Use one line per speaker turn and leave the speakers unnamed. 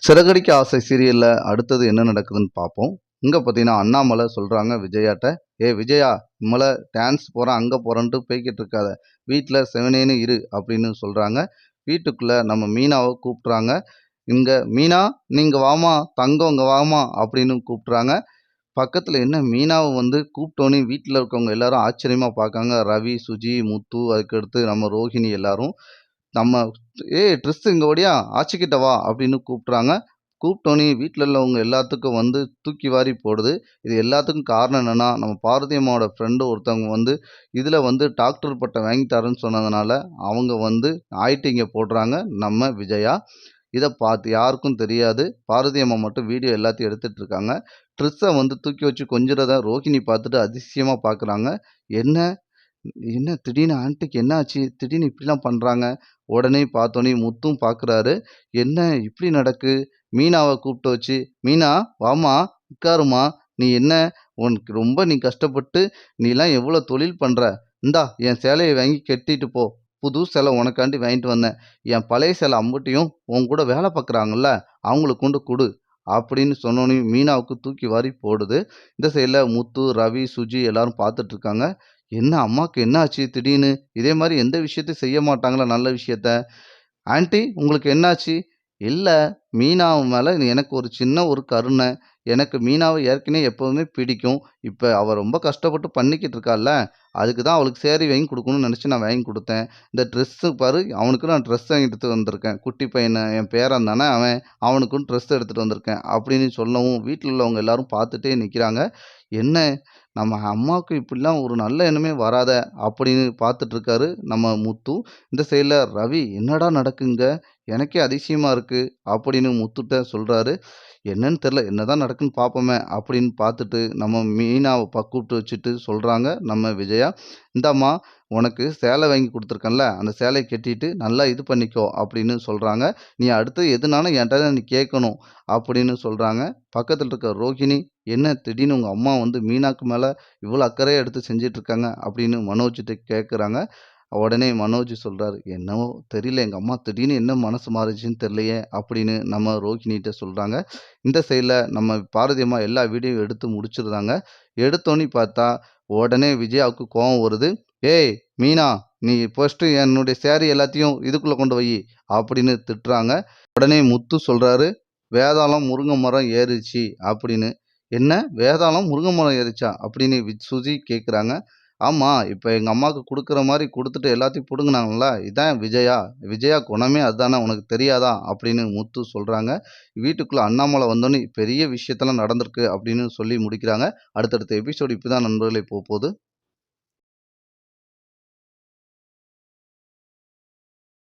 சிறகடிக்க ஆசை சீரியல்ல அடுத்தது என்ன நடக்குதுன்னு பார்ப்போம். இங்க பார்த்தீங்கன்னா, அண்ணாமலை சொல்றாங்க விஜயாட்ட, "ஏய் விஜயா, இனிமேல டான்ஸ் போறேன், அங்க போறேன்ட்டு போய்க்கிட்டு இருக்காத. வீட்ல செவனேன்னு இரு" அப்படின்னு சொல்றாங்க. வீட்டுக்குள்ள நம்ம மீனாவ கூப்பிட்றாங்க. இங்க "மீனா, நீ இங்க வாம்மா, தங்கம் இங்க வாம்மா" அப்படின்னு கூப்பிட்றாங்க. பக்கத்துல என்ன மீனாவ கூப்பிட்டோனே வீட்ல இருக்கவங்க எல்லாரும் ஆச்சரியமா பார்க்காங்க. ரவி, சுஜி, முத்து, அதுக்கடுத்து நம்ம ரோஹிணி எல்லாரும். நம்ம "ஏய் ட்ரிஸ் இங்க ஓடியா, ஆச்சிக்கிட்ட வா" அப்படின்னு கூப்பிட்றாங்க. கூப்பிட்டோனே வீட்ல உள்ளவங்க எல்லாத்துக்கும் தூக்கி வாரி போடுது. இது எல்லாத்துக்கும் காரணம் என்னன்னா, நம்ம பாரதி அம்மாவோட ஃப்ரெண்டு ஒருத்தவங்க இதில டாக்டர் பட்டம் வாங்கி தரேன்னு சொன்னதுனால, அவங்க ஆயிட்டிங்க போடுறாங்க நம்ம விஜயா. இத பார்த்து யாருக்கும் தெரியாது. பாரதி அம்மா மட்டும் வீடியோ எல்லாத்தையும் எடுத்துட்டு இருக்காங்க. ட்ரிஸ்ஸ தூக்கி வச்சு கொஞ்சுறத ரோஹிணி பார்த்துட்டு அதிசயமா பார்க்குறாங்க. "என்ன என்ன திடீர்னு ஆன்ட்டிக்கு என்ன ஆச்சு? திடீர்னு இப்படிலாம் பண்றாங்க?" உடனே பார்த்தோனே முத்தும் பார்க்குறாரு. "என்ன இப்படி நடக்கு?" மீனாவ கூப்பிட்டு வச்சு, "மீனா வாம்மா, உட்காரும்மா. நீ என்ன உனக்கு ரொம்ப நீ கஷ்டப்பட்டு நீலாம் எவ்வளோ தொழில் பண்ற. இந்தா என் சேலைய வாங்கி கட்டிட்டு போ. புது சேலை உனக்காண்டி வாங்கிட்டு வந்தேன். என் பழைய சேலை அம்புட்டையும் உன் கூட வேலை பார்க்குறாங்கல்ல, அவங்களுக்கு கொண்டு குடு." அப்படின்னு சொன்னோனயும் மீனாவுக்கு தூக்கி வாரி போடுது. இந்த சைடுல முத்து, ரவி, சுஜி எல்லாரும் பார்த்துட்டு இருக்காங்க. என்ன அம்மாக்கு என்ன ஆச்சு திடீர்னு? இதே மாரி எந்த விஷயத்தையும் செய்ய மாட்டாங்களா நல்ல விஷயத்த? ஆன்ட்டி உங்களுக்கு என்னாச்சு? இல்ல, மீனாவ மேல எனக்கு ஒரு சின்ன ஒரு கருணை. எனக்கு மீனாவ ஏற்கனவே எப்பவுமே பிடிக்கும். இப்ப அவ ரொம்ப கஷ்டப்பட்டு பண்ணிக்கிட்டு இருக்கால்ல, அதுக்கு தான் அவளுக்கு சேரி வாங்கி குடுக்கணும்னு நெனச்சு நான் வாங்கி குடுத்தேன். இந்த ட்ரெஸ்ஸு பாரு, அவனுக்கு நான் ட்ரெஸ் வாங்கி எடுத்து வந்திருக்கேன். குட்டி பையன என் பேரன் தானே அவன். அவனுக்கும் ட்ரெஸ் எடுத்துட்டு வந்திருக்கேன். அப்படின்னு சொல்லவும், வீட்ல உள்ளவங்க எல்லாரும் பார்த்துட்டே நிக்கிறாங்க. என்ன நம்ம அம்மாவுக்கு இப்படிலாம் ஒரு நல்ல எண்ணமே வராதே! அப்படின்னு பார்த்துட்டு இருக்காரு நம்ம முத்து. இந்த சைடுல ரவி, "என்னடா நடக்குங்க? எனக்கே அதிசயமா இருக்கு" அப்படின்னு முத்துட்ட சொல்றாரு. என்னன்னு தெரியல. என்னதான் நடக்குன்னு பார்ப்போமே அப்படின்னு பார்த்துட்டு நம்ம மீனாவ கூப்பிட்டு வச்சுட்டு சொல்றாங்க நம்ம விஜயா, "இந்தாம்மா உனக்கு சேலை வாங்கி குடுத்துருக்கேன்ல, அந்த சேலைய கட்டிட்டு நல்லா இது பண்ணிக்கோ" அப்படின்னு சொல்றாங்க. "நீ அடுத்து எதுனாலும் என்ட்ட நீ கேட்கணும்" அப்படின்னு சொல்றாங்க. பக்கத்துல இருக்க ரோகிணி, "என்ன திடீர்னு உங்க அம்மா மீனாக்கு மேல இவ்வளோ அக்கறையா எடுத்து செஞ்சுட்டு இருக்காங்க" அப்படின்னு மனோஜ்ட்ட கேட்குறாங்க. உடனே மனோஜ் சொல்றாரு, "என்னவோ தெரியல எங்க அம்மா திடீர்னு என்ன மனசு மாறுச்சுன்னு தெரியலையே" அப்படின்னு நம்ம ரோகிணிட்ட சொல்றாங்க. இந்த சைடுல நம்ம பாரதி அம்மா எல்லா வீடியோவும் எடுத்து முடிச்சிருந்தாங்க. எடுத்தோனே பார்த்தா, உடனே விஜயாவுக்கு கோவம் வருது. "ஏய் மீனா, நீ ஃபர்ஸ்ட்டு என்னுடைய சாரி எல்லாத்தையும் இதுக்குள்ள கொண்டு வையி" அப்படின்னு திட்டுறாங்க. உடனே முத்து சொல்றாரு, "வேதாளம் முருங்க மரம் ஏறுச்சு" அப்படின்னு. "என்ன வேதாளம் முருங்க மரம் ஏறுச்சா?" அப்படின்னு சுஜி கேட்குறாங்க. "ஆமா, இப்ப எங்க அம்மாக்கு குடுக்குற மாரி குடுத்துட்டு எல்லாத்தையும் புடுங்குனாங்கல்ல, இதான் விஜயா. விஜயா குணமே அதுதானே உனக்கு தெரியாதா?" அப்படின்னு முத்து சொல்றாங்க. வீட்டுக்குள்ள அண்ணாமலை வந்தோனே, "பெரிய விஷயத்தெல்லாம் நடந்திருக்கு" அப்படின்னு சொல்லி முடிக்கிறாங்க. அடுத்தடுத்த எபிசோடு இப்படிதான் நண்பர்களே போப்போது.